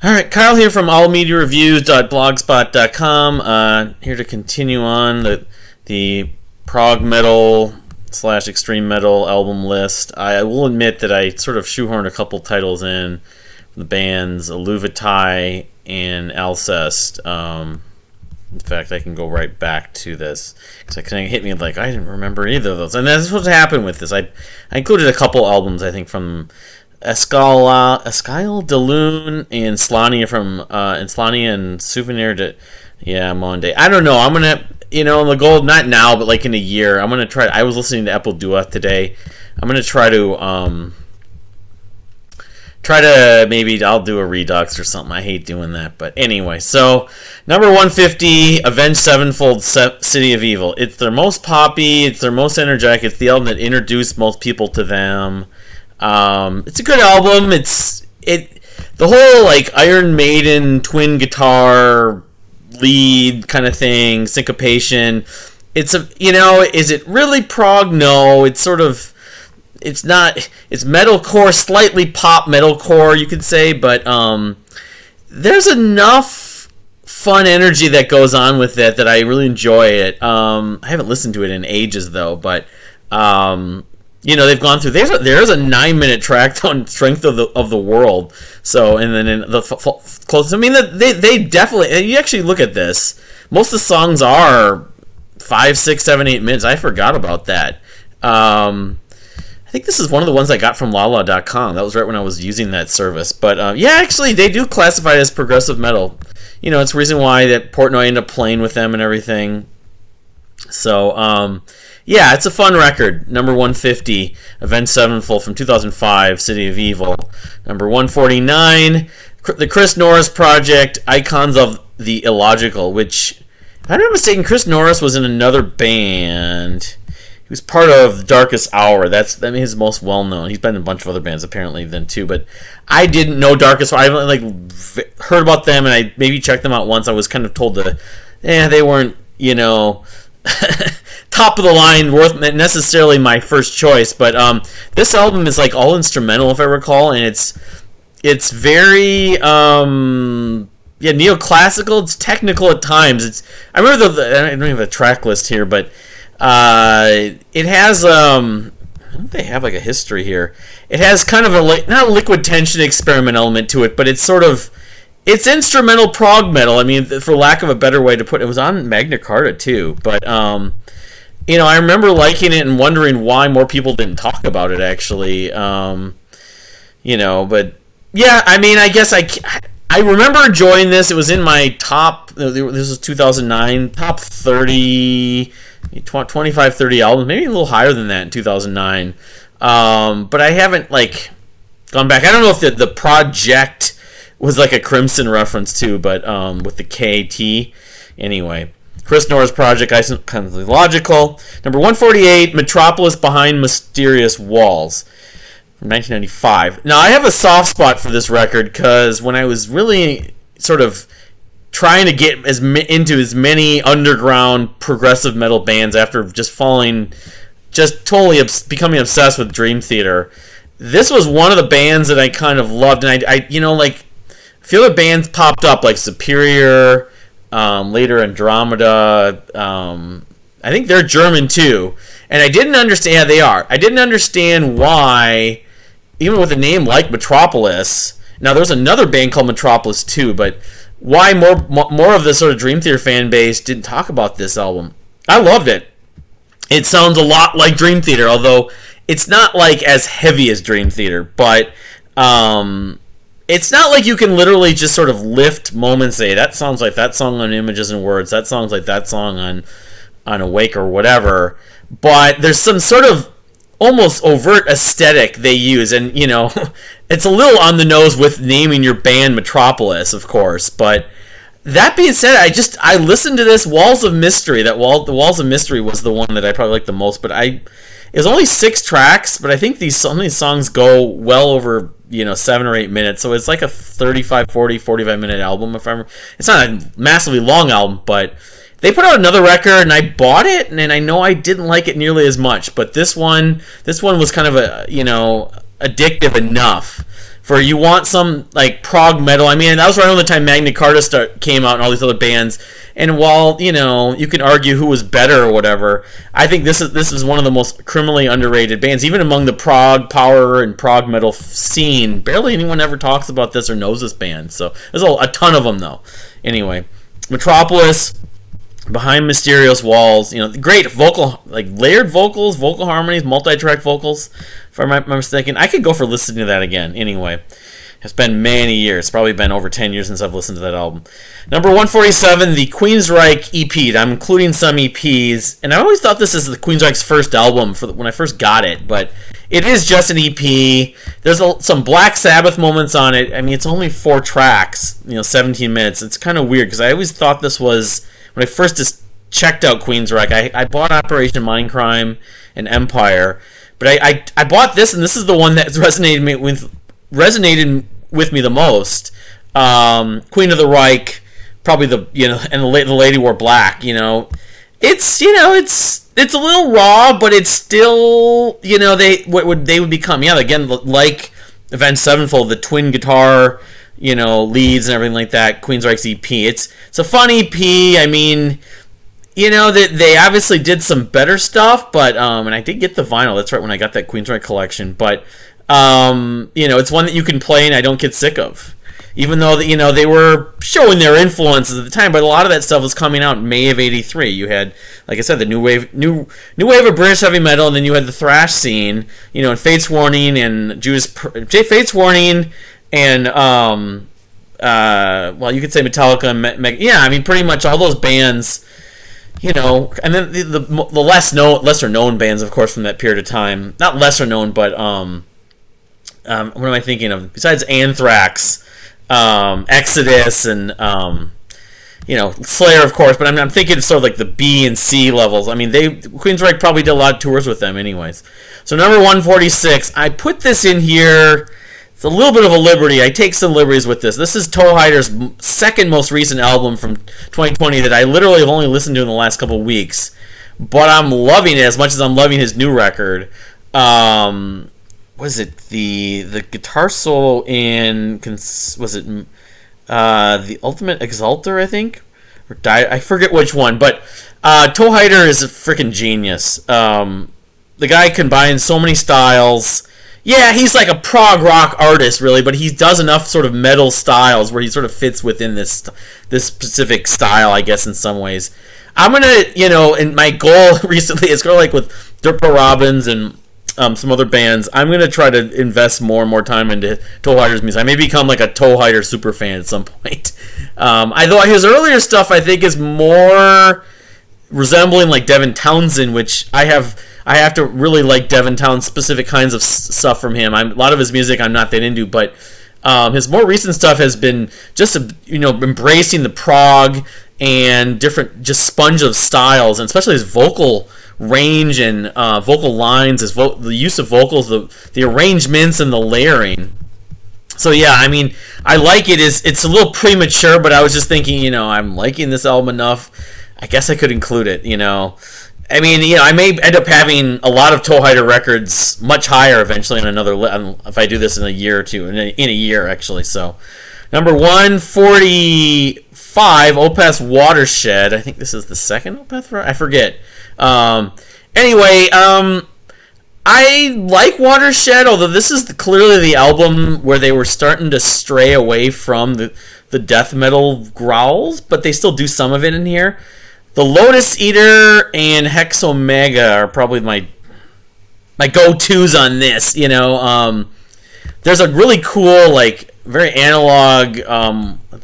All right, Kyle here from allmediareviews.blogspot.com. Here to continue on the prog metal slash extreme metal album list. I will admit that I sort of shoehorned a couple titles in from the bands Aluvatai and Alcest. In fact, I can go right back to this because it kind of hit me like I didn't remember either of those. And that's what happened with this. I included a couple albums, I think, from Escale de Lune and Slania from Slania and Souvenir de Monday. I don't know. I'm gonna the goal, not now, but like in a year, I'm gonna try. I was listening to Apple Duet today. I'm gonna try to maybe I'll do a Redux or something. I hate doing that, but anyway. So number 150, Avenged Sevenfold, City of Evil. It's their most poppy. It's their most energetic. It's the album that introduced most people to them. It's a good album. The whole like Iron Maiden twin guitar lead kind of thing, syncopation. Is it really prog? No, it's not. It's metalcore, slightly pop metalcore, you could say, but there's enough fun energy that goes on with it that I really enjoy it. I haven't listened to it in ages though, but they've gone through. There's a 9-minute track on Strength of the World. So, and then in the close. I mean, they definitely. You actually look at this. Most of the songs are 5, 6, 7, 8 minutes. I forgot about that. I think this is one of the ones I got from Lala.com. That was right when I was using that service. But actually, they do classify it as progressive metal. It's the reason why that Portnoy ended up playing with them and everything. So, it's a fun record. Number 150, Avenged Sevenfold from 2005, City of Evil. Number 149, the Chris Norris Project, Icons of the Illogical, which, if I'm not mistaken, Chris Norris was in another band. He was part of Darkest Hour. He's most well known. He's been in a bunch of other bands apparently then too, but I didn't know Darkest Hour. I heard about them and I maybe checked them out once. I was kind of told they weren't, top of the line, worth necessarily my first choice, but this album is like all instrumental, if I recall, and it's very neoclassical. It's technical at times. I remember I don't have a track list here, but it has I don't they have like a history here. It has kind of not a Liquid Tension experiment element to it, but it's instrumental prog metal. I mean, for lack of a better way to put it, it was on Magna Carta too. But I remember liking it and wondering why more people didn't talk about it. Actually, but yeah, I mean, I guess I remember enjoying this. It was in my top. This was 2009 top 30, 25, 30 albums, maybe a little higher than that in 2009. But I haven't gone back. I don't know if the project was like a Crimson reference too, but with the KT. Anyway, Chris Norris Project, Icons of the Illogical. Number 148, Metropolis Behind Mysterious Walls, from 1995. Now, I have a soft spot for this record because when I was really sort of trying to get into as many underground progressive metal bands after just totally becoming obsessed with Dream Theater, this was one of the bands that I kind of loved, and I a few other bands popped up like Superior, later Andromeda. I think they're German too, and I didn't understand. Yeah, they are. I didn't understand why, even with a name like Metropolis. Now there's another band called Metropolis too, but why more of the sort of Dream Theater fan base didn't talk about this album? I loved it. It sounds a lot like Dream Theater, although it's not like as heavy as Dream Theater, but it's not like you can literally just sort of lift moments, say that sounds like that song on Images and Words, that sounds like that song on Awake or whatever, but there's some sort of almost overt aesthetic they use, and it's a little on the nose with naming your band Metropolis, of course, but that being said, I listened to this Walls of Mystery. The Walls of Mystery was the one that I probably liked the most, but it was only 6 tracks, but I think some of these songs go well over 7 or 8 minutes, so it's like a 35, 40, 45 minute album. It's not a massively long album, but they put out another record and I bought it, and I know I didn't like it nearly as much, but this one was kind of addictive enough for you want some like prog metal. I mean, that was right around the time Magna Carta came out and all these other bands. And while you can argue who was better or whatever, I think this is one of the most criminally underrated bands, even among the prog power and prog metal scene. Barely anyone ever talks about this or knows this band. So there's a ton of them though. Anyway, Metropolis. Behind Mysterious Walls, great vocal, like layered vocals, vocal harmonies, multi-track vocals. If I'm mistaken, I could go for listening to that again. Anyway, it's been many years, probably been over 10 years since I've listened to that album. Number 147, the Queensryche EP. I'm including some EPs, and I always thought this is the Queensryche's first album when I first got it, but it is just an EP. There's some Black Sabbath moments on it. I mean, it's only 4 tracks, 17 minutes. It's kind of weird because I always thought this was. When I first just checked out Queensryche, I bought Operation Mindcrime and Empire, but I bought this, and this is the one that resonated with me the most. Queen of the Reich, probably and the Lady Wore Black. It's it's a little raw, but it's still they would become again like Avenged Sevenfold, the twin guitar. Leads and everything like that. Queensryche's EP. It's a fun EP. I mean, that they obviously did some better stuff, but and I did get the vinyl. That's right, when I got that Queensryche collection. But it's one that you can play and I don't get sick of. Even though they were showing their influences at the time, but a lot of that stuff was coming out in May of '83. You had, like I said, the new wave of British heavy metal, and then you had the thrash scene. And Fates Warning and Fates Warning. And you could say Metallica and pretty much all those bands, and then the lesser known bands, of course, from that period of time. Not lesser known, but what am I thinking of? Besides Anthrax, Exodus, and Slayer, of course. But I'm thinking sort of like the B and C levels. I mean, Queensryche probably did a lot of tours with them, anyways. So number 146, I put this in here. It's a little bit of a liberty. I take some liberties with this. This is Toe Hider's second most recent album from 2020 that I literally have only listened to in the last couple of weeks. But I'm loving it as much as I'm loving his new record. Was it the guitar solo in... Was it The Ultimate Exalter, I think? I forget which one. But Toe Hider is a freaking genius. The guy combines so many styles... Yeah, he's like a prog rock artist, really, but he does enough sort of metal styles where he sort of fits within this specific style, I guess, in some ways. I'm gonna, and my goal recently is like with Dirtbro Robbins and some other bands. I'm gonna try to invest more and more time into Toe Hider's music. I may become like a Toe Hider super fan at some point. Although his earlier stuff, I think, is more resembling like Devin Townsend, which I have to really like Devin Townsend's specific kinds of stuff from him. A lot of his music I'm not that into, but his more recent stuff has been just embracing the prog and different just sponge of styles, and especially his vocal range and vocal lines, the use of vocals, the arrangements and the layering. So yeah, I mean, I like it. It's a little premature, but I was just thinking, I'm liking this album enough. I guess I could include it, I mean, I may end up having a lot of Toe Hider records much higher eventually if I do this in a year or two, in a year, actually. So, number 145, Opeth's Watershed. I think this is the second Opeth, I forget. Anyway, I like Watershed, although this is clearly the album where they were starting to stray away from the death metal growls, but they still do some of it in here. The Lotus Eater and Hex Omega are probably my go-tos on this. There's a really cool, like, very analog,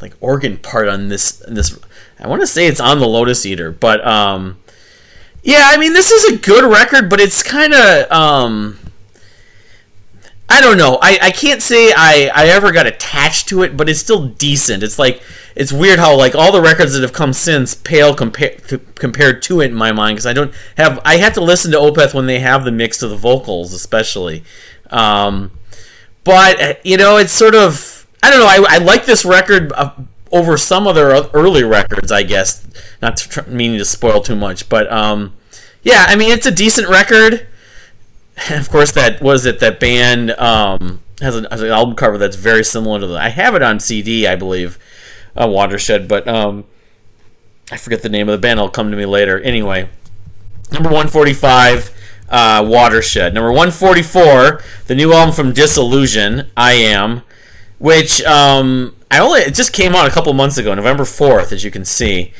like organ part on this. I want to say it's on the Lotus Eater, but yeah, I mean, this is a good record, but it's kind of I don't know. I can't say I ever got attached to it, but it's still decent. It's weird how like all the records that have come since pale compared to it in my mind, because I have to listen to Opeth when they have the mix of the vocals, especially. But it's sort of, I don't know. I like this record over some of their early records, I guess. Not meaning to spoil too much, but yeah, I mean, it's a decent record. And of course, that band has an album cover that's very similar to I have it on CD, I believe, Watershed, but I forget the name of the band. It'll come to me later. Anyway, number 145, Watershed. Number 144, the new album from Disillusion, I Am, which it just came out a couple months ago, November 4th, as you can see.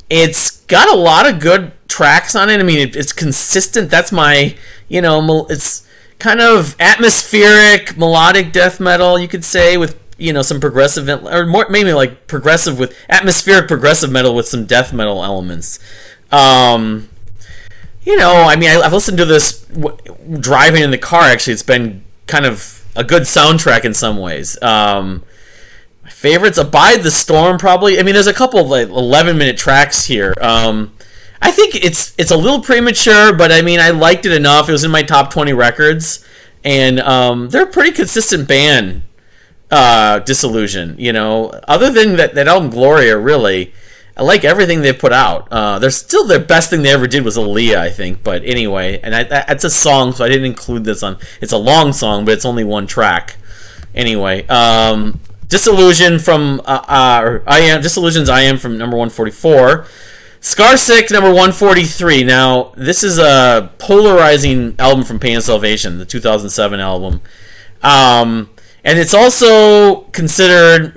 It's got a lot of good tracks on it. I mean, it's consistent. That's my, it's kind of atmospheric, melodic death metal, you could say, with, some progressive, or more, maybe like progressive with, atmospheric progressive metal with some death metal elements. I've listened to this driving in the car, actually. It's been kind of a good soundtrack in some ways. My favorites, Abide the Storm, probably. I mean, there's a couple of 11-minute tracks here. I think it's a little premature, but I mean, I liked it enough. It was in my top 20 records, and they're a pretty consistent band. Disillusion, other than that album Gloria, really, I like everything they've put out. They're still, the best thing they ever did was Aaliyah, I think. But anyway, and it's a song, so I didn't include this on. It's a long song, but it's only one track. Anyway, Disillusion from Disillusion's I Am from number 144. Scarsick, number 143. Now, this is a polarizing album from Pain and Salvation, the 2007 album. And it's also considered,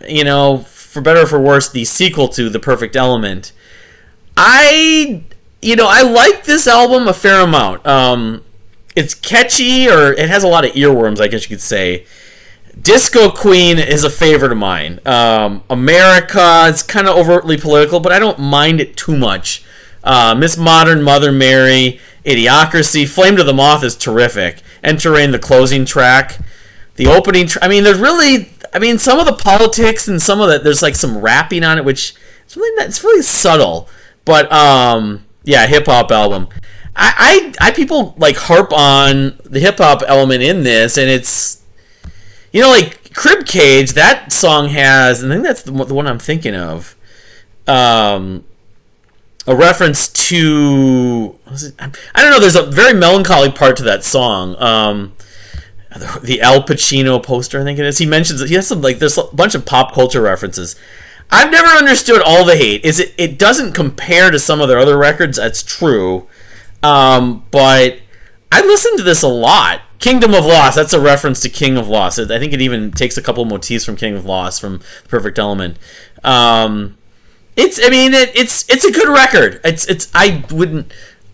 for better or for worse, the sequel to The Perfect Element. I like this album a fair amount. It's catchy, or it has a lot of earworms, I guess you could say. Disco Queen is a favorite of mine. America, it's kind of overtly political, but I don't mind it too much. Miss Modern, Mother Mary, Idiocracy, Flame to the Moth is terrific. Enter Rain, the closing track. The opening, there's really, some of the politics and some of that, there's like some rapping on it, which it's really subtle. But, hip hop album. I people like harp on the hip hop element in this, and it's, like Crib Cage, that song has, and I think that's the one I'm thinking of, a reference to, I don't know, there's a very melancholy part to that song. The Al Pacino poster, I think it is. He mentions he has some, there's a bunch of pop culture references. I've never understood all the hate. It doesn't compare to some of their other records, that's true. But I listened to this a lot. Kingdom of Lost, that's a reference to King of Lost. I think it even takes a couple motifs from King of Lost, from The Perfect Element. It's a good record.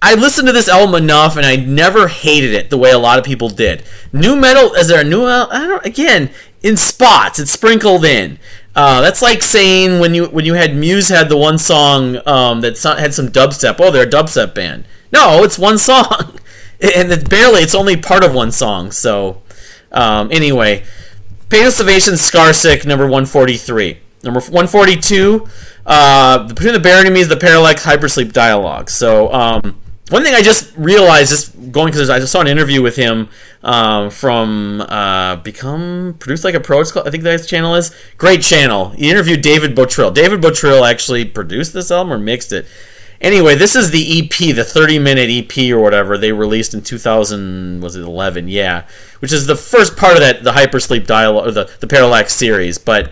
I listened to this album enough, and I never hated it the way a lot of people did. New metal, is there a new album? Again, in spots, it's sprinkled in. That's like saying when you had Muse had the one song that had some dubstep. Oh, they're a dubstep band. No, it's one song, and it's only part of one song. So, anyway, Pain and Salvation, Scarsick, number 143. Number 142, Between the Bare Enemies, the Parallax Hypersleep Dialogue. So, one thing I just realized, because I just saw an interview with him from Become Produced Like a Pro, I think that his channel is. Great channel. He interviewed David Bottrill. David Bottrill actually produced this album or mixed it. Anyway, this is the EP, the 30-minute EP or whatever they released in 2011, yeah, which is the first part of that, the Hypersleep Dialogue, or the Parallax series. But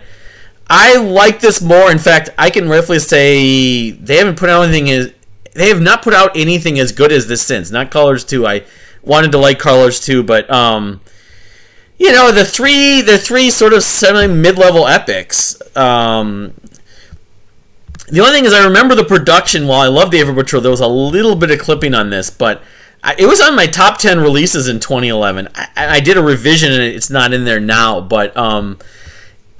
I like this more. In fact, I can roughly say they have not put out anything as good as this since. Not Colors 2. I wanted to like Colors 2, but the three sort of semi-mid-level epics. The only thing is, I remember the production. While I love David Bottrill, there was a little bit of clipping on this, but it was on my top 10 releases in 2011. I did a revision, and it's not in there now, but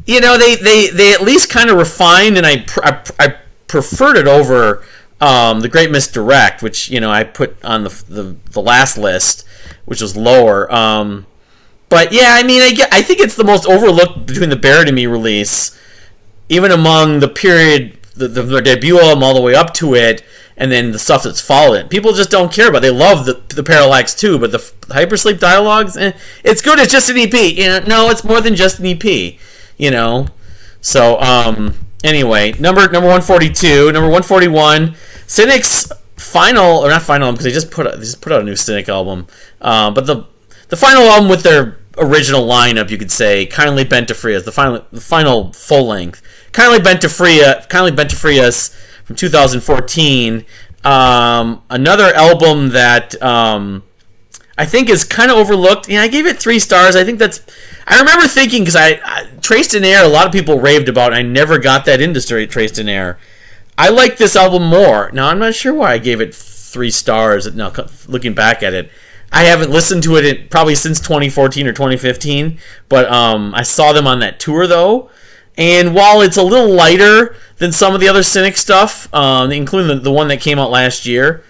they at least kind of refined, and I preferred it over The Great Misdirect, which I put on the last list, which was lower. But yeah, I think it's the most overlooked Between the Bare Enemy release, even among the period, the debut album all the way up to it, and then the stuff that's followed it. People just don't care about it. They love the Parallax too, but the Hypersleep Dialogues, it's good. It's just an EP. No, it's more than just an EP. So anyway, number 142, number 141, Cynic's final, or not final, because they just put out a new Cynic album. But the final album with their original lineup, you could say. Kindly Bent to Free Us, the final full length. Kindly Bent to Free Us from 2014. Another album that I think is kind of overlooked. I gave it 3 stars. I think I remember thinking, because I Traced in Air, a lot of people raved about, and I never got that into Traced in Air. I like this album more. Now, I'm not sure why I gave it 3 stars. Now, looking back at it, I haven't listened to it probably since 2014 or 2015, but I saw them on that tour, though. And while it's a little lighter than some of the other Cynic stuff, including the one that came out last year,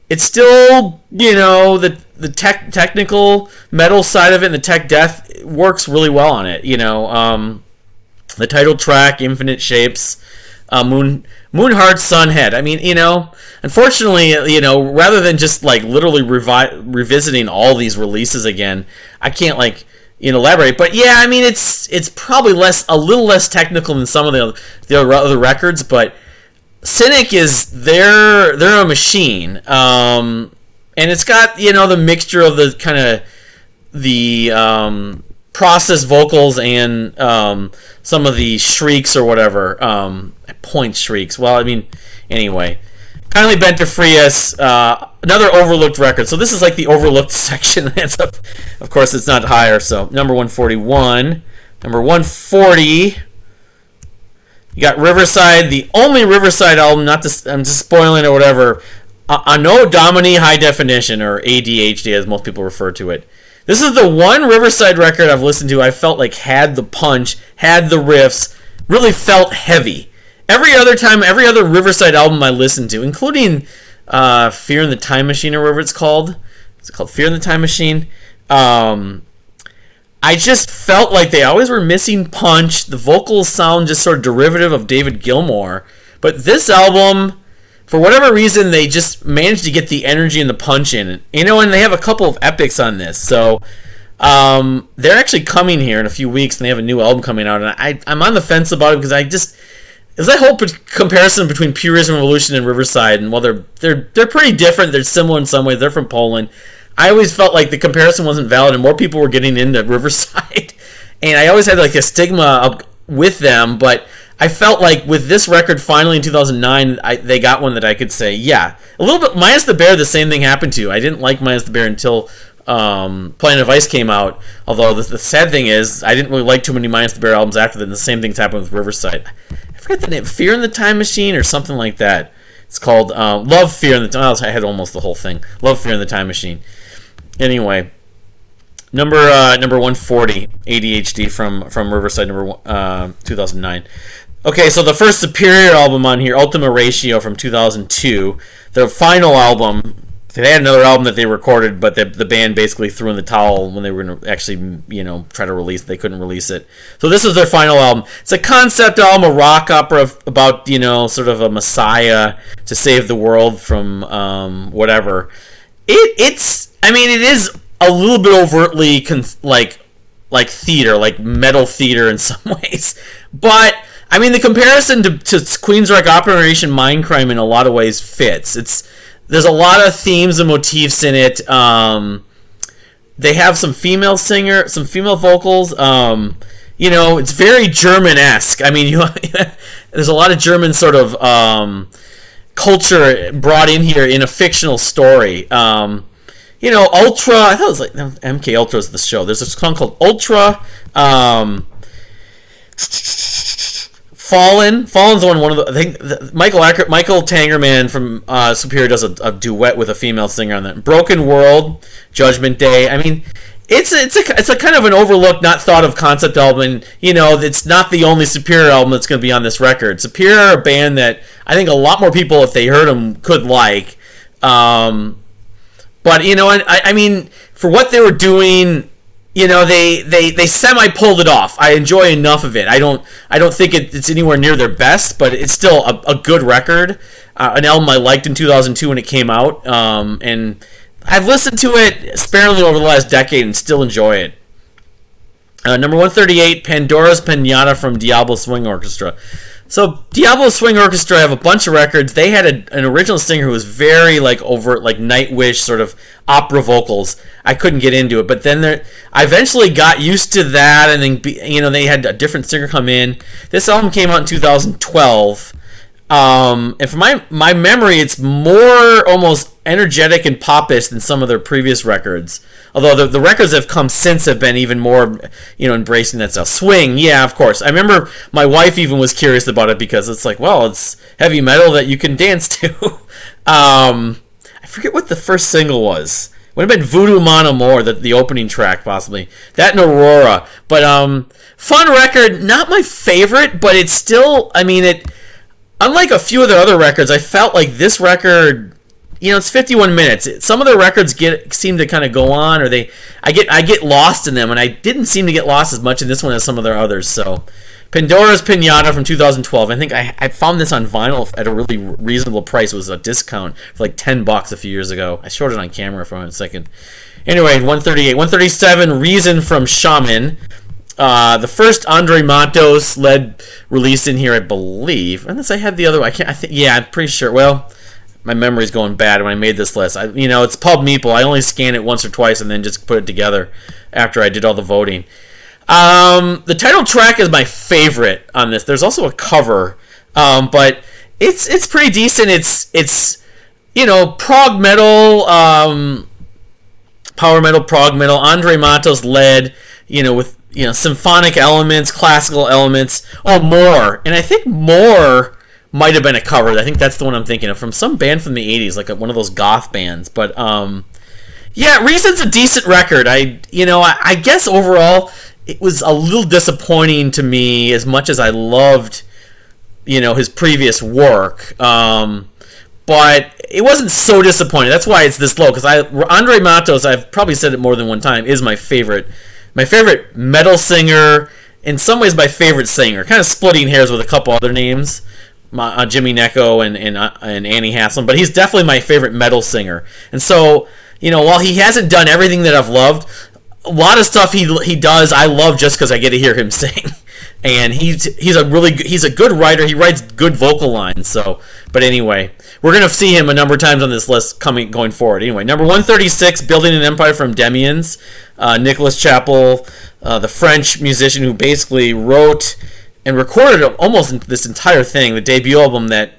it's still, the technical metal side of it and the tech death works really well on it. The title track, Infinite Shapes, Moonheart, Sunhead. I mean, unfortunately, rather than just like literally revisiting all these releases again, I can't elaborate. But yeah, I mean, it's probably a little less technical than some of the other records, but Cynic they're a machine, and it's got the mixture of the kind of the processed vocals and some of the shrieks or whatever, point shrieks. Well, I mean, anyway, Kindly Bent to Free Us, another overlooked record. So this is like the overlooked section. That's up. Of course, it's not higher. So number 141, number 140. You got Riverside, the only Riverside album. I'm just spoiling it or whatever. No Domini High Definition, or ADHD as most people refer to it. This is the one Riverside record I've listened to I felt like had the punch, had the riffs, really felt heavy. Every other Riverside album I listened to, including Fear in the Time Machine, or whatever it's called. Is it called Fear in the Time Machine? I just felt like they always were missing punch. The vocals sound just sort of derivative of David Gilmour. But this album, for whatever reason, they just managed to get the energy and the punch in. And they have a couple of epics on this. So they're actually coming here in a few weeks, and they have a new album coming out. And I'm on the fence about it, because there's that whole comparison between Purism Revolution and Riverside, and while they're pretty different, they're similar in some ways. They're from Poland. I always felt like the comparison wasn't valid, and more people were getting into Riverside, and I always had like a stigma with them. But I felt like with this record, finally in 2009, they got one that I could say, yeah, a little bit. Minus the Bear, the same thing happened to. I didn't like Minus the Bear until Planet of Ice came out. Although the sad thing is, I didn't really like too many Minus the Bear albums after that. And the same thing's happened with Riverside. I forget the name, Fear in the Time Machine or something like that. It's called Love, Fear in the Time. I had almost the whole thing. Love, Fear in the Time Machine. Anyway, number 140, ADHD from Riverside, number 2009. Okay, so the first Superior album on here, Ultima Ratio from 2002. Their final album. They had another album that they recorded, but the band basically threw in the towel when they were going to actually, try to release it. They couldn't release it. So this is their final album. It's a concept album, a rock opera about, sort of a messiah to save the world from whatever. It is a little bit overtly like theater, like metal theater in some ways. But, I mean, the comparison to Queensryche Operation Mindcrime in a lot of ways fits. There's a lot of themes and motifs in it. They have some female vocals. It's very German-esque. I mean, there's a lot of German sort of culture brought in here in a fictional story. Ultra, I thought it was like MK Ultra is the show. There's a song called Ultra. Fallen's one of the. I think Michael Tangerman from Superior does a duet with a female singer on that. Broken World, Judgment Day. I mean, it's a kind of an overlooked, not thought of concept album. And, it's not the only Superior album that's going to be on this record. Superior are a band that I think a lot more people, if they heard them, could like. But I mean, for what they were doing. They semi pulled it off. I enjoy enough of it. I don't think it's anywhere near their best, but it's still a good record. An album I liked in 2002 when it came out, and I've listened to it sparingly over the last decade and still enjoy it. Number 138, Pandora's Pinata from Diablo Swing Orchestra. So Diablo Swing Orchestra have a bunch of records. They had an original singer who was very like overt, like Nightwish sort of opera vocals. I couldn't get into it, but then I eventually got used to that, and then they had a different singer come in. This album came out in 2012. And from my memory, it's more almost energetic and popish than some of their previous records. Although the records that have come since have been even more, embracing that style. Swing, yeah, of course. I remember my wife even was curious about it because it's like, well, it's heavy metal that you can dance to. I forget what the first single was. Would have been Voodoo Mon Amour, the opening track, possibly. That and Aurora. But, fun record, not my favorite, but it's still, unlike a few of their other records, I felt like this record, it's 51 minutes. Some of their records seem to kind of go on, or I get lost in them, and I didn't seem to get lost as much in this one as some of their others. So, Pandora's Pinata from 2012. I think I found this on vinyl at a really reasonable price. It was a discount for like $10 a few years ago. I showed it on camera for a second. Anyway, 138, 137. Reason from Shaman. The first Andre Matos led release in here, I believe. Unless I had the other one. I'm pretty sure. Well, my memory's going bad when I made this list. It's Pub Meeple. I only scanned it once or twice and then just put it together after I did all the voting. The title track is my favorite on this. There's also a cover, but it's pretty decent. It's prog metal, power metal, prog metal. Andre Matos led, with symphonic elements, classical elements, more. And I think more might have been a cover. I think that's the one I'm thinking of, from some band from the 80s, like one of those goth bands. But Reason's a decent record. I guess overall it was a little disappointing to me, as much as I loved his previous work. But it wasn't so disappointing. That's why it's this low, because Andre Matos, I've probably said it more than one time, is my favorite metal singer, in some ways my favorite singer. Kind of splitting hairs with a couple other names, Jimmy Necco and Annie Haslam, but he's definitely my favorite metal singer. And so, while he hasn't done everything that I've loved, a lot of stuff he does I love just because I get to hear him sing. And he's a good writer. He writes good vocal lines. So, but anyway, we're gonna see him a number of times on this list going forward. Anyway, number 136, Building an Empire from Demians. Nicolas Chappell, the French musician who basically wrote and recorded almost this entire thing, the debut album that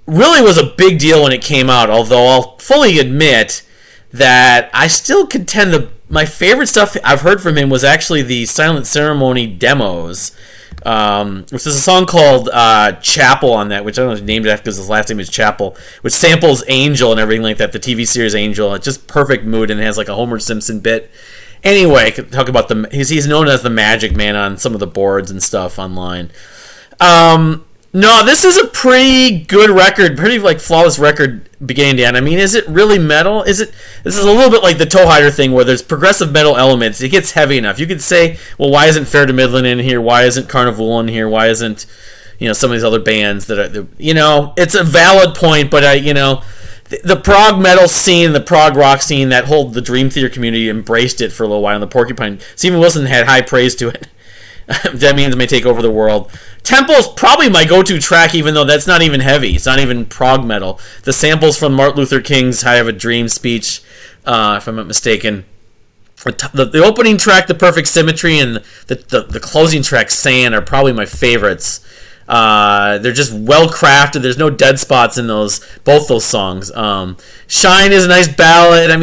really was a big deal when it came out. Although I'll fully admit that I still contend my favorite stuff I've heard from him was actually the Silent Ceremony demos, which is a song called Chapel on that, which I don't know if he named it after because his last name is Chapel, which samples Angel and everything like that, the TV series Angel. It's just perfect mood, and it has like a Homer Simpson bit. Anyway, I could talk about he's known as the Magic Man on some of the boards and stuff online. No, this is a pretty good record, pretty flawless record beginning to end. Is it really metal? This is a little bit like the Toe Hider thing, where there's progressive metal elements. It gets heavy enough. You could say, well, why isn't Fair to Midland in here? Why isn't Carnival in here? Why isn't some of these other bands that are it's a valid point, but the prog metal scene, the prog rock scene, the Dream Theater community embraced it for a little while. And the Porcupine, Steven Wilson had high praise to it. That means it may take over the world. Temple's probably my go-to track, even though that's not even heavy. It's not even prog metal. The samples from Martin Luther King's "I Have a Dream" speech, if I'm not mistaken. The opening track, "The Perfect Symmetry," and the closing track, "Sand," are probably my favorites. They're just well crafted. There's no dead spots in both those songs. "Shine" is a nice ballad. I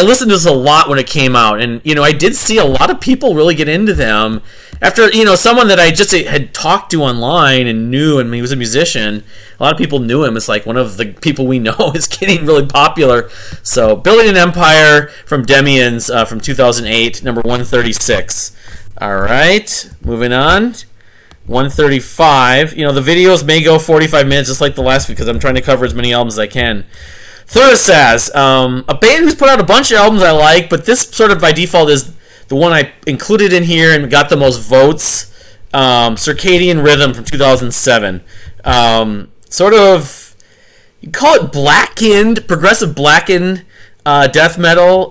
listened to this a lot when it came out, and I did see a lot of people really get into them. After someone that I just had talked to online and knew, and he was a musician, a lot of people knew him. It's like one of the people we know is getting really popular. So, "Building an Empire" from Demians from 2008, number 136. All right, moving on. 135. The videos may go 45 minutes, just like the last week, because I'm trying to cover as many albums as I can. Thurisaz, a band who's put out a bunch of albums I like, but this sort of by default is the one I included in here and got the most votes. Circadian Rhythm from 2007. Sort of, you call it progressive blackened death metal.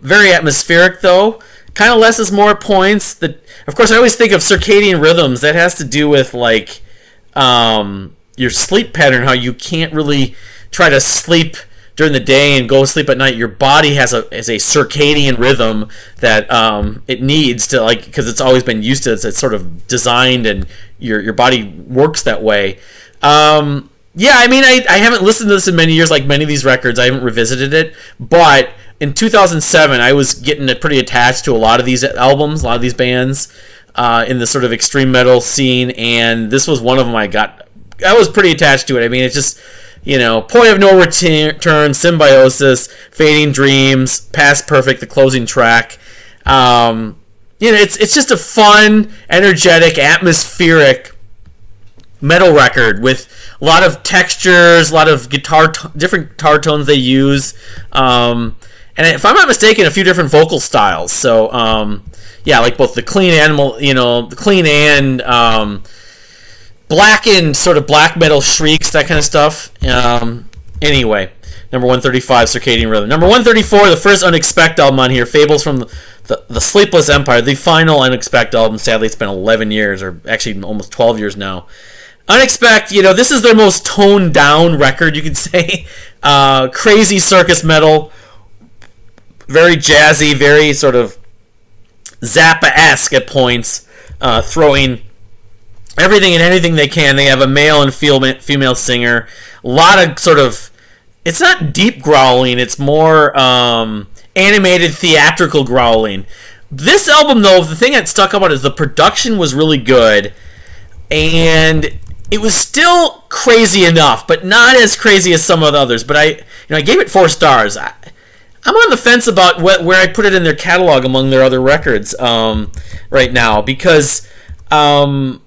Very atmospheric though. kind of less is more at points. Of course, I always think of circadian rhythms. That has to do with like your sleep pattern, how you can't really try to sleep during the day and go to sleep at night. Your body has a circadian rhythm that it needs to, like, because it's always been used to it. It's sort of designed, and your body works that way. Yeah, I mean, I haven't listened to this in many years, like many of these records. I haven't revisited it, but in 2007, I was getting pretty attached to a lot of these albums, a lot of these bands in the sort of extreme metal scene, and this was one of them. I was pretty attached to it. I mean, it's just, Point of No Return, Symbiosis, Fading Dreams, Past Perfect, the closing track. It's just a fun, energetic, atmospheric metal record with a lot of textures, a lot of different guitar tones they use, and if I'm not mistaken, a few different vocal styles. So, like both the clean and blackened sort of black metal shrieks, that kind of stuff. Anyway, number 135, Circadian Rhythm. Number 134, the first Unexpect album on here, Fables from the Sleepless Empire, the final Unexpect album. Sadly, it's been 11 years, or actually almost 12 years now. Unexpect, this is their most toned down record, you could say. Crazy circus metal, very jazzy, very sort of Zappa-esque at points, throwing everything and anything they can. They have a male and female singer. A lot of sort of, it's not deep growling, it's more animated theatrical growling. This album, though, the thing that stuck out is the production was really good, and it was still crazy enough, but not as crazy as some of the others. But I gave it 4 stars. I'm on the fence about where I put it in their catalog among their other records right now, because I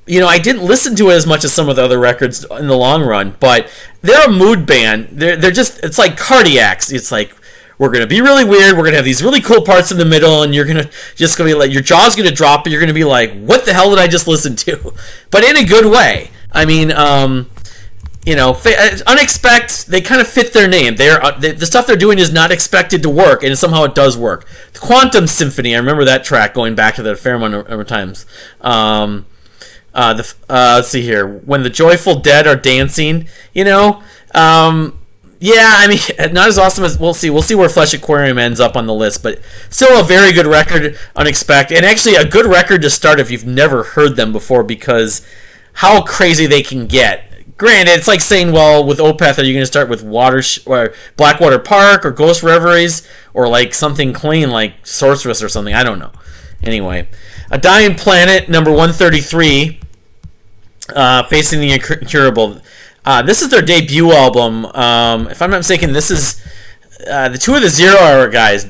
didn't listen to it as much as some of the other records in the long run. But they're a mood band. They're just, it's like Cardiacs. It's like, we're going to be really weird. We're going to have these really cool parts in the middle, and you're going to be like, your jaw's going to drop, and you're going to be like, what the hell did I just listen to? But in a good way. I mean, Unexpect, they kind of fit their name. The stuff they're doing is not expected to work, and somehow it does work. The Quantum Symphony, I remember that track, going back to that a fair amount of times. Let's see here. When the Joyful Dead Are Dancing, yeah, I mean, not as awesome as, we'll see where Flesh Aquarium ends up on the list, but still a very good record, Unexpect, and actually a good record to start if you've never heard them before, because how crazy they can get. Granted, it's like saying, well, with Opeth, are you going to start with or Blackwater Park or Ghost Reveries, or like something clean like Sorceress or something? I don't know. Anyway, A Dying Planet, number 133, Facing the Incurable. This is their debut album. If I'm not mistaken, this is the two of the 0 Hour guys.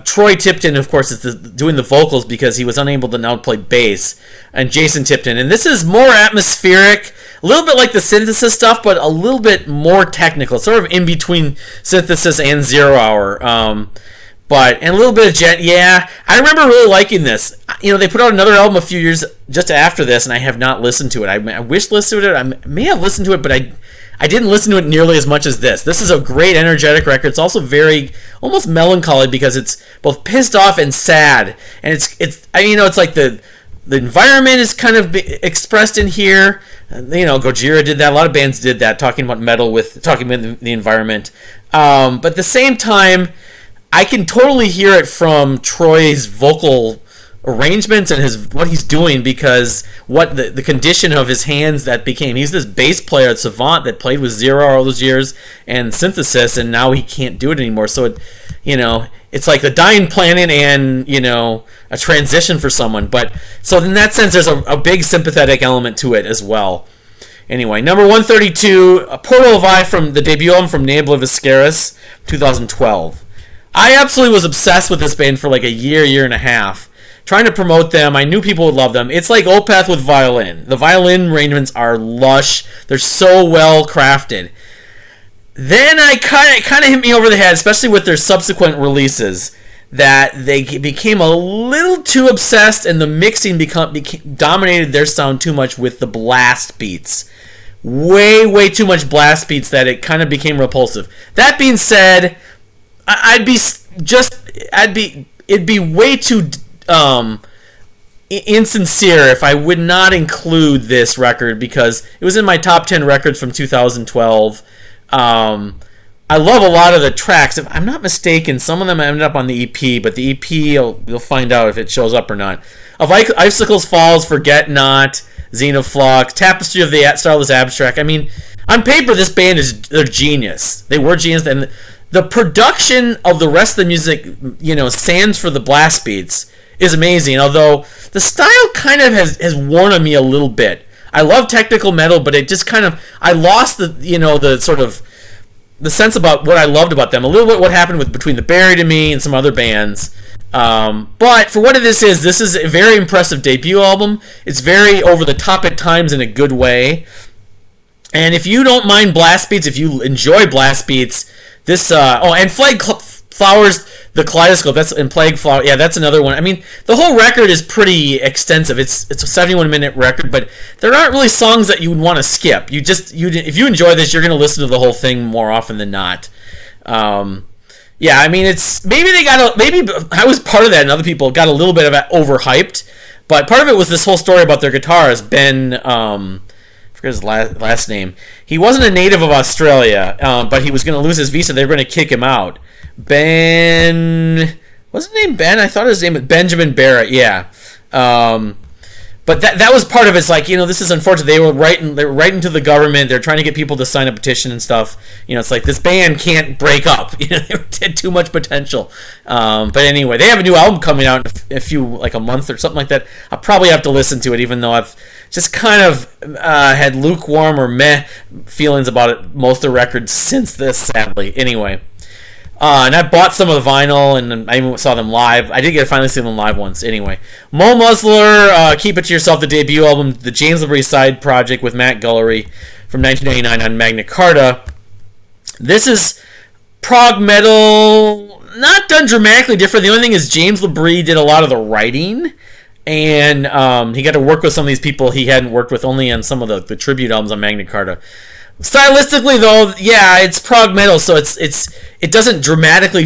Troy Tipton, of course, is doing the vocals because he was unable to now play bass, and Jason Tipton. And this is more atmospheric, a little bit like the Synthesis stuff, but a little bit more technical, sort of in between Synthesis and 0 Hour. And a little bit of Jet. Yeah, I remember really liking this. They put out another album a few years just after this, and I have not listened to it. I wish listened to it. I may have listened to it, but I didn't listen to it nearly as much as this. This is a great, energetic record. It's also very, almost melancholy, because it's both pissed off and sad. And it's like the environment is kind of expressed in here. Gojira did that. A lot of bands did that, talking about metal talking about the environment. But at the same time, I can totally hear it from Troy's vocal arrangements and what he's doing, because what the condition of his hands that became. He's this bass player at Savant that played with 0 Hour all those years and Synthesis, and now he can't do it anymore. So it's like The Dying Planet and a transition for someone. But so in that sense, there's a big sympathetic element to it as well. Anyway, number 132, A Portal of Eye, from the debut album from Nabla Viscaris, 2012. I absolutely was obsessed with this band for like a year and a half, trying to promote them. I knew people would love them. It's like Opeth with violin. The violin arrangements are lush. They're so well crafted. Then it kind of hit me over the head, especially with their subsequent releases, that they became a little too obsessed, and the mixing dominated their sound too much with the blast beats. Way too much blast beats that it kind of became repulsive. That being said, I'd be it'd be way too insincere if I would not include this record because it was in my top 10 records from 2012. I love a lot of the tracks. If I'm not mistaken, some of them ended up on the EP, but the EP, you'll find out if it shows up or not. Of Icicles Falls, Forget Not, Xenoflux, Tapestry of the Starless Abstract. I mean, on paper, this band they're genius. They were genius, and the production of the rest of the music, sans for the blast beats, is amazing. Although the style kind of has worn on me a little bit. I love technical metal, but it just kind of I lost the sort of the sense about what I loved about them. A little bit what happened between the Buried and Me and some other bands. But for what this is a very impressive debut album. It's very over the top at times in a good way. And if you don't mind blast beats, if you enjoy blast beats, this and Flag Flowers, the Kaleidoscope, and Plague Flower, yeah, that's another one. I mean, the whole record is pretty extensive. It's a 71-minute record, but there aren't really songs that you would want to skip. If you enjoy this, you're going to listen to the whole thing more often than not. Yeah, I mean, maybe I was part of that, and other people got a little bit of it overhyped, but part of it was this whole story about their guitarist, Ben. I forget his last name. He wasn't a native of Australia, but he was going to lose his visa. They were going to kick him out. Ben, what's his name? Ben? I thought his name was Benjamin Barrett. Yeah, but that was part of it. It's like, this is unfortunate. They were writing to the government. They're trying to get people to sign a petition and stuff. It's like this band can't break up. They had too much potential. But anyway, they have a new album coming out in a month or something like that. I'll probably have to listen to it, even though I've just kind of had lukewarm or meh feelings about it, most of the records since this, sadly. Anyway. And I bought some of the vinyl, and I even saw them live. I did get to finally see them live once. Anyway, Mo Musler, Keep It to Yourself, the debut album, the James Labrie side project with Matt Gullery from 1999 on Magna Carta. This is prog metal, not done dramatically different. The only thing is James Labrie did a lot of the writing, and he got to work with some of these people he hadn't worked with only on some of the tribute albums on Magna Carta. Stylistically, though, yeah, it's prog metal, so it doesn't dramatically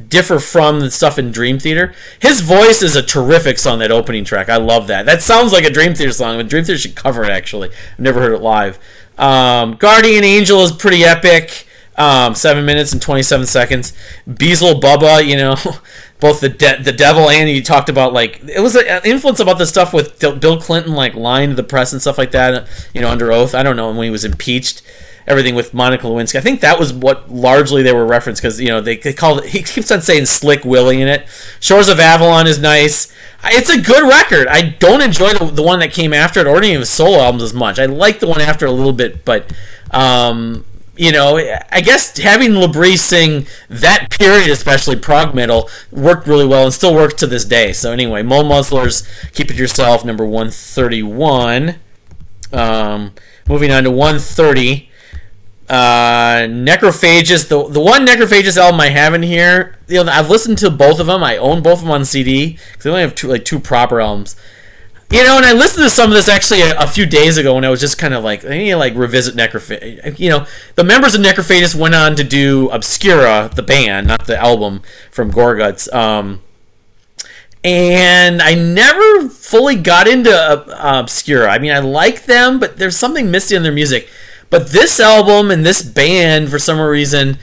differ from the stuff in Dream Theater. His voice is a terrific song, that opening track. I love that. That sounds like a Dream Theater song, but Dream Theater should cover it, actually. I've never heard it live. Guardian Angel is pretty epic. 7 minutes and 27 seconds. Beelzebub Bubba, both the devil, and you talked about, it was an influence about the stuff with Bill Clinton, lying to the press and stuff like that, under oath. I don't know, when he was impeached, everything with Monica Lewinsky. I think that was what largely they were referenced, because, they called it, he keeps on saying Slick Willie in it. Shores of Avalon is nice. It's a good record. I don't enjoy the one that came after it, or any of his solo albums as much. I like the one after it a little bit, but, I guess having Labrie sing that period, especially prog metal, worked really well and still works to this day. So anyway, Mo Musler's Keep It Yourself, number 131. Moving on to 130. Necrophagus, the one Necrophagus album I have in here, I've listened to both of them. I own both of them on CD, because they only have two proper albums. And I listened to some of this actually a few days ago, and I was just kind of I need to revisit Necrophagus. The members of Necrophagus went on to do Obscura, the band, not the album, from Gorguts. And I never fully got into Obscura. I mean, I like them, but there's something missing in their music. But this album and this band, for some reason,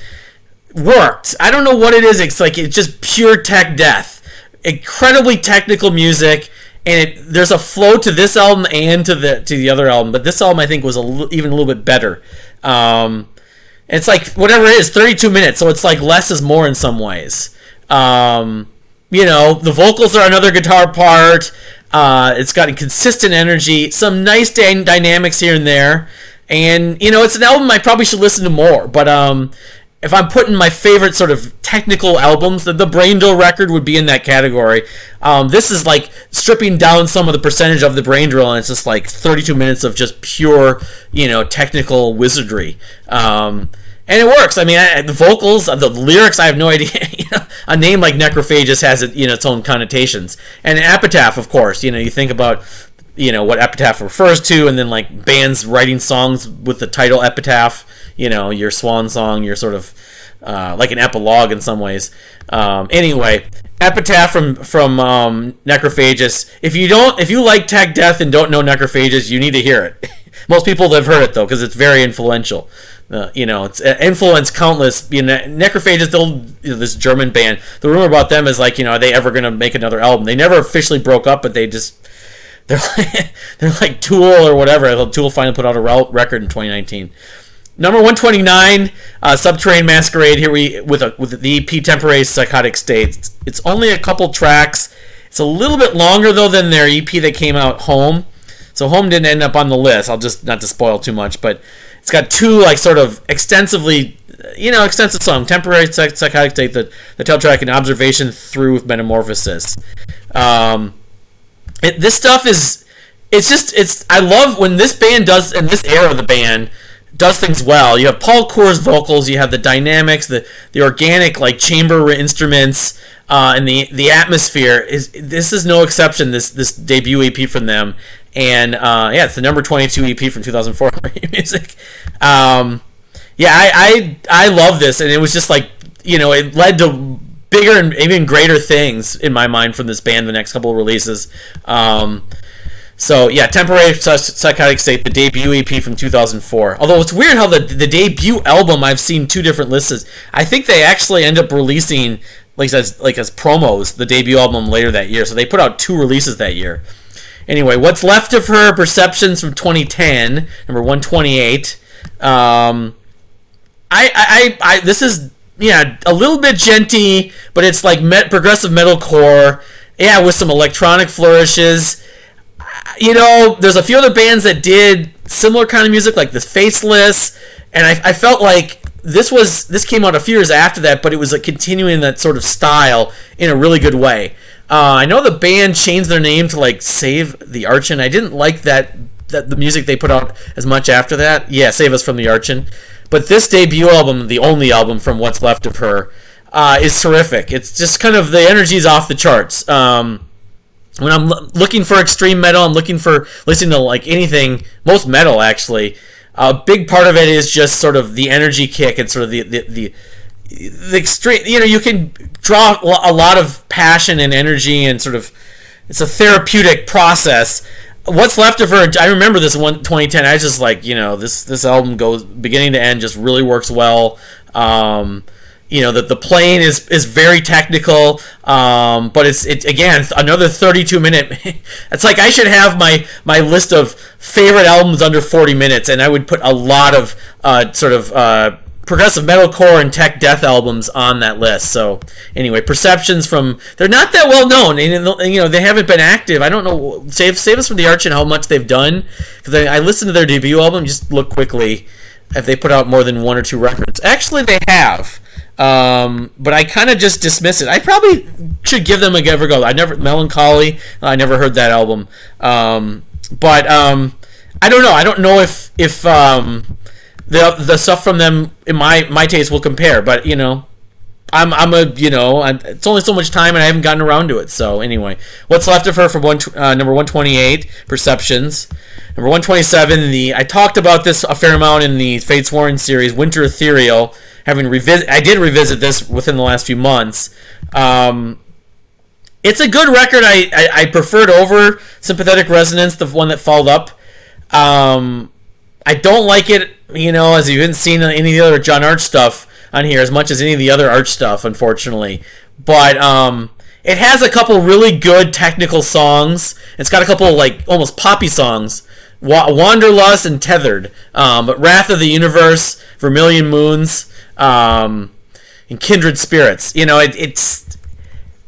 worked. I don't know what it is. It's just pure tech death. Incredibly technical music. And there's a flow to this album and to the other album, but this album I think was even a little bit better. It's whatever it is, 32 minutes, so it's less is more in some ways. The vocals are another guitar part. It's got a consistent energy, some nice dynamics here and there, and it's an album I probably should listen to more. But if I'm putting my favorite sort of technical albums, the Brain Drill record would be in that category. This is stripping down some of the percentage of the Brain Drill, and it's just 32 minutes of just pure, technical wizardry. And it works. I mean, the vocals, the lyrics, I have no idea. A name like Necrophagus has its own connotations. And Epitaph, of course. You think about what Epitaph refers to, and then bands writing songs with the title Epitaph. Your swan song, your sort of like an epilogue in some ways. Anyway, Epitaph from Necrophagus. If you like tech death and don't know Necrophagus, you need to hear it. Most people have heard it though, because it's very influential. It's influenced countless. Necrophagus, this German band. The rumor about them is like, are they ever going to make another album? They never officially broke up, but they're like Tool or whatever. Tool finally put out a record in 2019. Number 129, Subterranean Masquerade. Here with the EP Temporary Psychotic State. It's only a couple tracks. It's a little bit longer though than their EP that came out, Home. So Home didn't end up on the list. I'll just, not to spoil too much, but it's got two like sort of extensive songs. Temporary Psychotic State, the title track, and Observation Through Metamorphosis. This stuff is, I love when this band does, in this era of the band, does things well. You have Paul Coor's vocals, you have the dynamics, the organic like chamber instruments, and the atmosphere. This is no exception. This debut EP from them, and it's the number 22 EP from 2004 music. I love this, and it was just like, it led to bigger and even greater things in my mind from this band the next couple of releases. Temporary Psychotic State, the debut EP from 2004. Although it's weird how the debut album, I've seen two different lists. I think they actually end up releasing as promos the debut album later that year. So they put out two releases that year. Anyway, What's Left of Her, Perceptions from 2010, number 128. This is a little bit genty, but it's like progressive metalcore. Yeah, with some electronic flourishes. There's a few other bands that did similar kind of music, like the Faceless, and I felt like this came out a few years after that, but it was like continuing that sort of style in a really good way. I know the band changed their name to like Save the Archon. I didn't like that the music they put out as much after that. Yeah, Save Us from the Archon. But this debut album, the only album from What's Left of Her, is terrific. It's just kind of, the energy's off the charts. When I'm looking for extreme metal, I'm looking for listening to like anything, most metal actually. A big part of it is just sort of the energy kick and sort of the extreme. You can draw a lot of passion and energy, and sort of, it's a therapeutic process. What's Left of Her, I remember this one 2010. I was just like, this album goes beginning to end, just really works well. The playing is very technical, but it's again another 32-minute. It's like I should have my list of favorite albums under 40 minutes, and I would put a lot of progressive metalcore and tech death albums on that list. So anyway, Perceptions they're not that well known, and they haven't been active. I don't know. Save Us from the Archon, how much they've done, because I listened to their debut album. Just look quickly if they put out more than one or two records. Actually, they have. But I kind of just dismiss it. I probably should give them a go. Melancholy. I never heard that album. But I don't know. I don't know if the stuff from them in my taste will compare. But it's only so much time, and I haven't gotten around to it. So anyway, What's Left of Her from number 128, Perceptions. Number 127, I talked about this a fair amount in the Fates Warren series, Winter Ethereal. I did revisit this within the last few months. It's a good record. I preferred over Sympathetic Resonance, the one that followed up. I don't like it, as you haven't seen any of the other John Arch stuff on here as much as any of the other Arch stuff, unfortunately. But it has a couple really good technical songs. It's got a couple like almost poppy songs. Wanderlust and Tethered. But Wrath of the Universe, Vermilion Moons, and Kindred Spirits. It's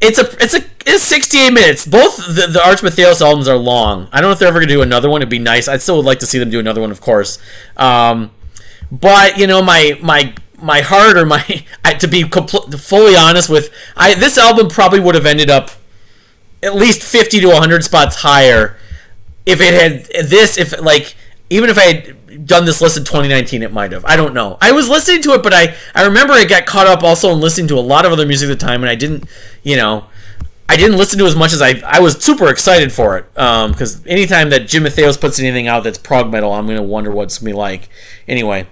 68 minutes. Both the Arch Matheos albums are long. I don't know if they're ever going to do another one. It'd be nice. I still would like to see them do another one, of course. But my heart, or to be fully honest with, this album probably would have ended up at least 50 to 100 spots higher if it had this. Even if I had done this list in 2019, it might have. I don't know. I was listening to it, but I remember I got caught up also in listening to a lot of other music at the time, and I didn't listen to as much as I was super excited for it. Because anytime that Jim Matheos puts anything out that's prog metal, I'm going to wonder what it's going to be like. Anyway,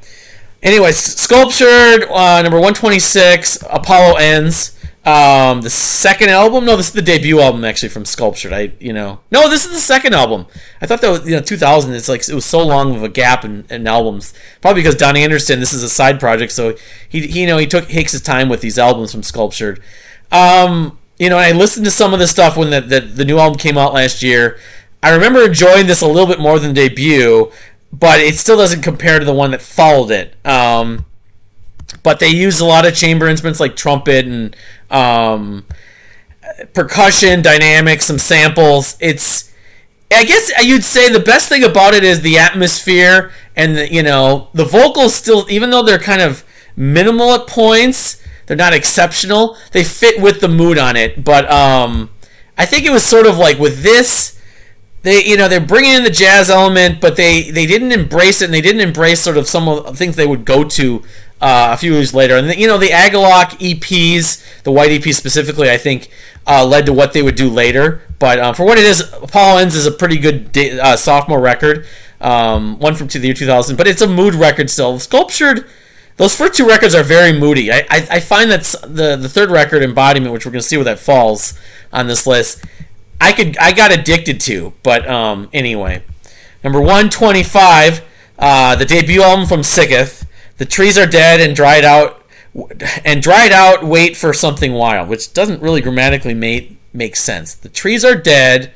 Sculptured, number 126, Apollo Ends. The second album? No, this is the debut album actually from Sculptured. No, this is the second album. I thought that was 2000. It's like it was so long of a gap in albums. Probably because Don Anderson. This is a side project, so he takes his time with these albums from Sculptured. I listened to some of the stuff when the new album came out last year. I remember enjoying this a little bit more than debut, but it still doesn't compare to the one that followed it. But they used a lot of chamber instruments like trumpet and percussion, dynamics, some samples. I guess you'd say the best thing about it is the atmosphere and the vocals still, even though they're kind of minimal at points, they're not exceptional. They fit with the mood on it. But I think it was sort of like with this, they're bringing in the jazz element, but they didn't embrace it, and they didn't embrace sort of some of the things they would go to a few years later. And the Agalloch EPs, the white EP specifically, I think led to what they would do later. But for what it is, Paul Ends is a pretty good sophomore record, one from the year 2000. But it's a mood record still. Sculptured, those first two records are very moody. I find that the third record, Embodiment, which we're going to see where that falls on this list, I got addicted to. But anyway, number 125, the debut album from Sicketh. The trees are dead and dried out. Wait for something wild, which doesn't really grammatically make sense. The trees are dead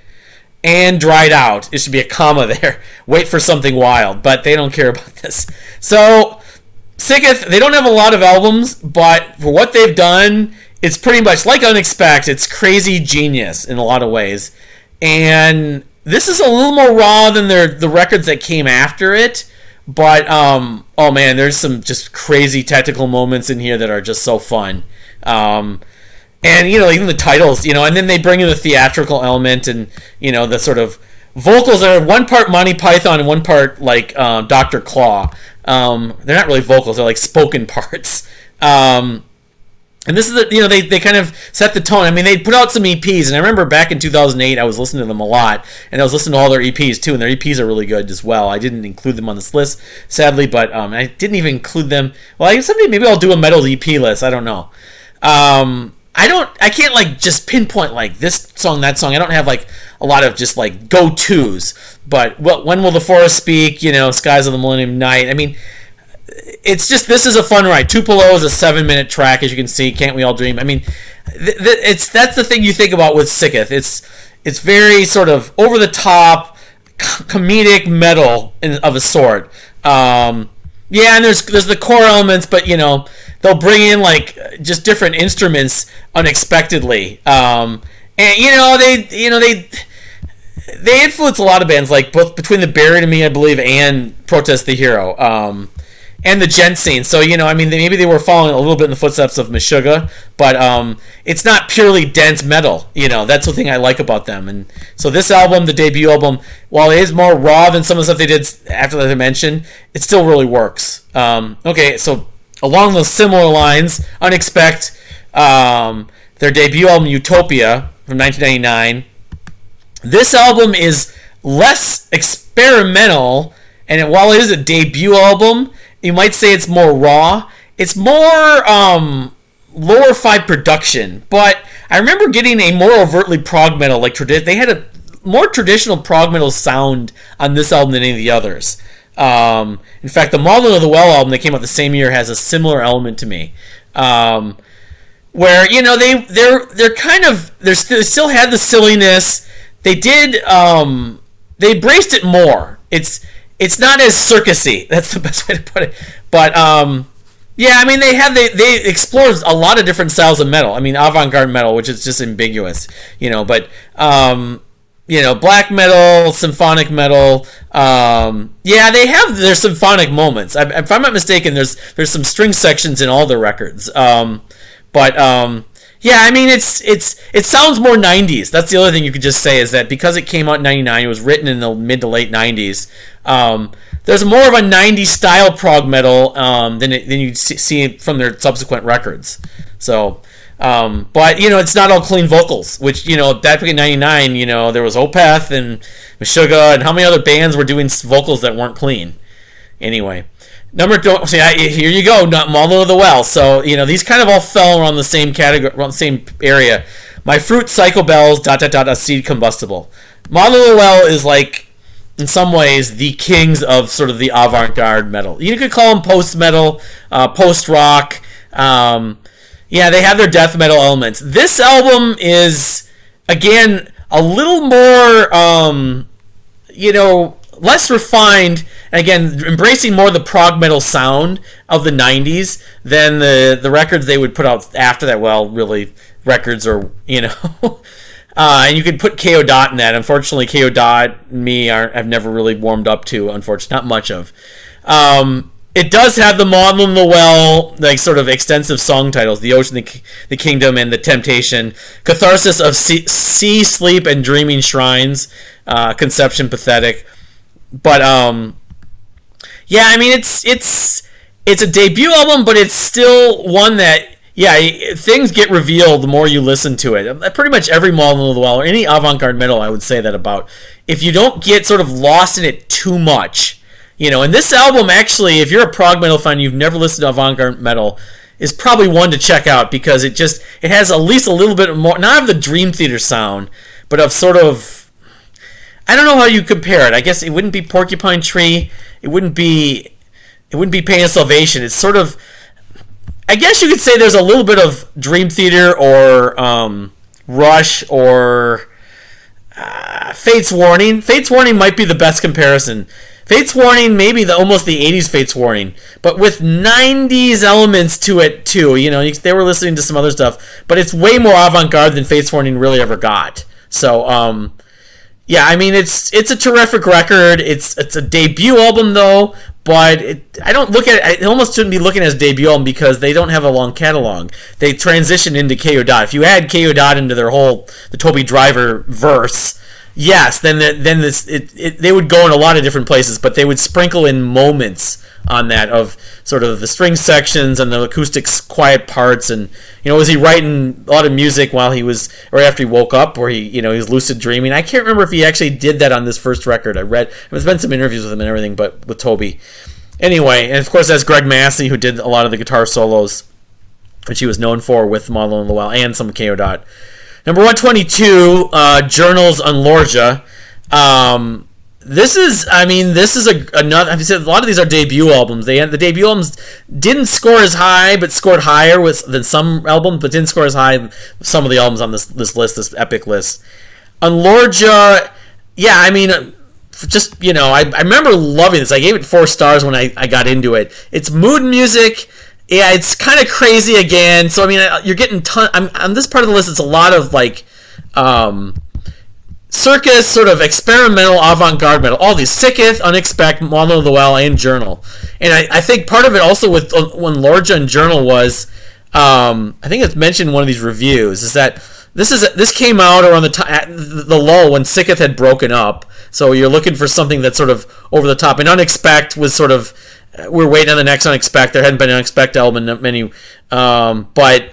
and dried out. It should be a comma there. Wait for something wild, but they don't care about this. So Sicketh, they don't have a lot of albums, but for what they've done, it's pretty much like Unexpect. It's crazy genius in a lot of ways, and this is a little more raw than the records that came after it. But oh man, there's some just crazy technical moments in here that are just so fun. And even the titles, and then they bring in the theatrical element, and the sort of vocals are one part Monty Python and one part like Dr. Claw. They're not really vocals; they're like spoken parts. And this is they kind of set the tone. I mean, they put out some EPs, and I remember back in 2008, I was listening to them a lot, and I was listening to all their EPs too, and their EPs are really good as well. I didn't include them on this list, sadly, but I didn't even include them. Well, maybe I'll do a metal EP list. I don't know. I can't like just pinpoint like this song, that song. I don't have like a lot of just like go-tos. But when will the forest speak? Skies of the Millennium Night. I mean, it's just, this is a fun ride. Tupelo is a 7-minute track, as you can see. Can't We All Dream? I mean, that's the thing you think about with Sicketh. It's very sort of over the top, comedic metal of a sort. And there's the core elements, but they'll bring in like just different instruments unexpectedly. And they influence a lot of bands, like both between the Buried and Me, I believe, and Protest the Hero. And the gent scene. So, maybe they were following a little bit in the footsteps of Meshuggah, but it's not purely dense metal. That's the thing I like about them. And so this album, the debut album, while it is more raw than some of the stuff they did after that I mentioned, it still really works. Okay, so along those similar lines, Unexpect, their debut album, Utopia, from 1999. This album is less experimental, and while it is a debut album, you might say it's more raw. It's more lower-fi production, but I remember getting a more overtly prog metal. They had a more traditional prog metal sound on this album than any of the others. In fact, the Malden of the Well album that came out the same year has a similar element to me, where they still had the silliness. They did they embraced it more. It's not as circusy. That's the best way to put it. But they explored a lot of different styles of metal. I mean, avant-garde metal, which is just ambiguous, But black metal, symphonic metal. They have their symphonic moments. If I'm not mistaken, there's some string sections in all the records. It sounds more 90s. That's the other thing you could just say, is that because it came out in 99, it was written in the mid to late 90s. There's more of a 90s style prog metal than you see from their subsequent records. So, but it's not all clean vocals, which back in 99, there was Opeth and Meshuggah, and how many other bands were doing vocals that weren't clean? Anyway, here you go, Model of the Well. So these kind of all fell around the same category, around the same area. My Fruit, Psycho Bells, ... Seed Combustible. Model of the Well is like, in some ways, the kings of sort of the avant-garde metal. You could call them post-metal, post-rock. Yeah, they have their death metal elements. This album is, again, a little more, less refined, and again, embracing more the prog metal sound of the 90s than the records they would put out after that. Well, really, records are, and you could put K.O. Dot in that. Unfortunately, K.O. Dot and me I've never really warmed up to, unfortunately, not much of. It does have the Model of the Well, like sort of extensive song titles: The Ocean, the Kingdom, and The Temptation. Catharsis of Sea, Sleep, and Dreaming Shrines. Conception, Pathetic. But yeah, I mean it's a debut album, but it's still one that things get revealed the more you listen to it. Pretty much every Model of the Well or any avant-garde metal, I would say that about. If you don't get sort of lost in it too much. And this album, actually, if you're a prog metal fan, you've never listened to avant-garde metal, is probably one to check out because it has at least a little bit more, not of the Dream Theater sound, but of sort of, I don't know how you compare it. I guess it wouldn't be Porcupine Tree, it wouldn't be Pain of Salvation. It's sort of, I guess you could say there's a little bit of Dream Theater or Rush or Fate's Warning. Fate's Warning might be the best comparison. Fate's Warning, maybe almost the 80s Fate's Warning, but with 90s elements to it too. They were listening to some other stuff, but it's way more avant-garde than Fate's Warning really ever got. So, yeah, I mean, it's a terrific record. It's a debut album though, but I don't look at it. I almost shouldn't be looking at it as debut album because they don't have a long catalog. They transition into K.O. Dot. If you add K.O. Dot into the Toby Driver verse. Yes, then they would go in a lot of different places, but they would sprinkle in moments on that of sort of the string sections and the acoustic quiet parts, and was he writing a lot of music while he was, or after he woke up, or he was lucid dreaming? I can't remember if he actually did that on this first record. There's been some interviews with him and everything, but with Toby. Anyway, and of course that's Greg Massey who did a lot of the guitar solos, which he was known for with Model of the Well and some K.O. Dot. Number 122, Journals on Lorgia. This is another. I said a lot of these are debut albums. The debut albums didn't score as high, but scored higher than some albums, but didn't score as high as some of the albums on this list, this epic list. On Lorgia, yeah, I mean, I remember loving this. I gave it 4 stars when I got into it. It's mood music. Yeah, it's kind of crazy again. So I mean, you're getting on this part of the list. It's a lot of like circus, sort of experimental avant-garde metal. All these Sicketh, Unexpect, Model of the Well, and Journal. And I think part of it also with when Lorgia and Journal was, I think it's mentioned in one of these reviews, is that this came out around the lull when Sicketh had broken up. So you're looking for something that's sort of over the top. And Unexpect was sort of, we're waiting on the next Unexpect. There hadn't been an Unexpect album in many, but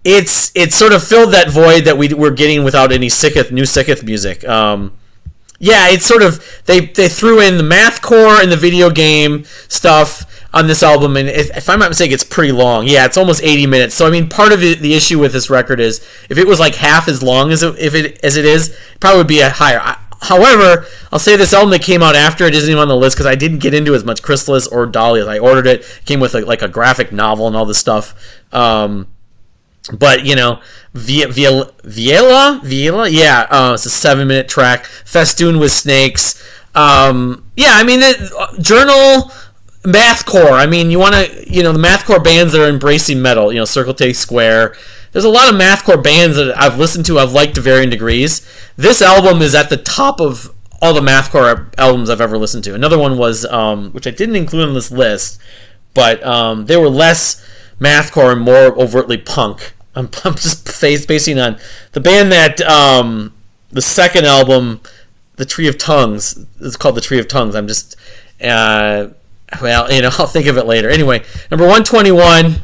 it sort of filled that void that we were getting without any new Sicketh music. Yeah, it's sort of, they threw in the mathcore and the video game stuff on this album, and if I'm not mistaken, it's pretty long. Yeah, it's almost 80 minutes. So I mean, part of the issue with this record is if it was like half as long as it is, it probably would be a higher. However, I'll say this album that came out after it isn't even on the list because I didn't get into as much Chrysalis or Dahlia. I ordered it. It came with like a graphic novel and all this stuff. But Viela, yeah, it's a 7-minute track. Festoon with Snakes. Yeah, I mean, Journal, mathcore. I mean, you want to, the mathcore bands that are embracing metal. Circle Take Square. There's a lot of mathcore bands that I've listened to, I've liked to varying degrees. This album is at the top of all the mathcore albums I've ever listened to. Another one was, which I didn't include on this list, but they were less mathcore and more overtly punk. I'm just basing on the band that, the second album, The Tree of Tongues, it's called The Tree of Tongues. I'm just, I'll think of it later. Anyway, number 121,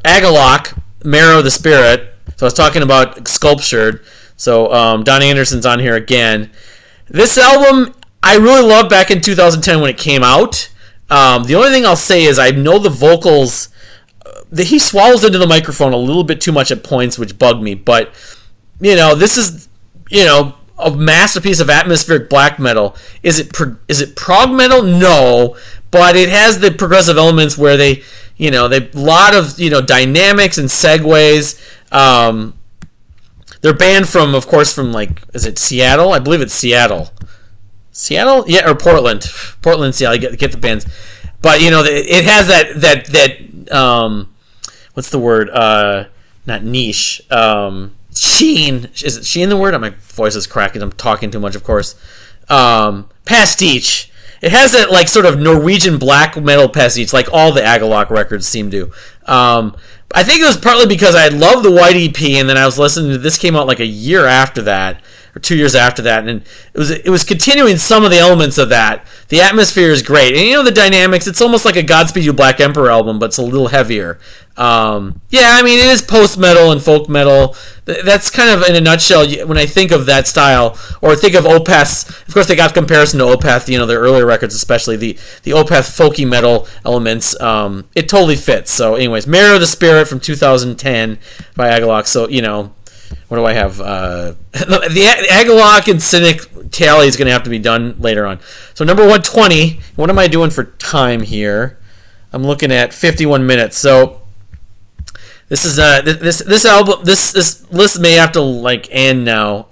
Agalloch, Marrow of the Spirit. So I was talking about Sculptured. So Don Anderson's on here again. This album, I really loved back in 2010 when it came out. The only thing I'll say is I know the vocals. He swallows into the microphone a little bit too much at points, which bugged me. But this is a masterpiece of atmospheric black metal. Is it prog metal? No, but it has the progressive elements where they lot of dynamics and segues. They're banned from, of course, from is it Seattle? I believe it's Seattle. Seattle, yeah, or Portland, Seattle. Get the bands, but it has that what's the word? Not niche. Sheen. Is it sheen the word? My voice is cracking. I'm talking too much, of course. Pastiche. It has that sort of Norwegian black metal pastiche, like all the Agalloch records seem to. I think it was partly because I loved the White EP, and then I was listening to this. Came out a year after that, or 2 years after that, and it was continuing some of the elements of that. The atmosphere is great, and the dynamics. It's almost like a Godspeed You Black Emperor album, but it's a little heavier. It is post metal and folk metal. That's kind of in a nutshell when I think of that style, or think of Opeth's. Of course, they got comparison to Opeth. Their earlier records, especially the Opeth folky metal elements. It totally fits. So, anyways, Mirror of the Spirit from 2010 by Agalloch. So, what do I have? The Agalloch and Cynic tally is going to have to be done later on. So, number 120. What am I doing for time here? I'm looking at 51 minutes. So, this is this album. This list may have to end now.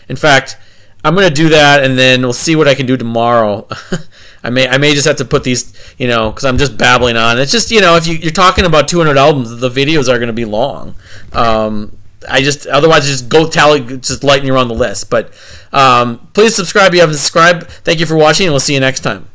In fact, I'm going to do that, and then we'll see what I can do tomorrow. I may just have to put these, because I'm just babbling on. It's just, if you're talking about 200 albums, the videos are going to be long. Otherwise just go just lighten you on the list. But please subscribe if you haven't subscribed. Thank you for watching, and we'll see you next time.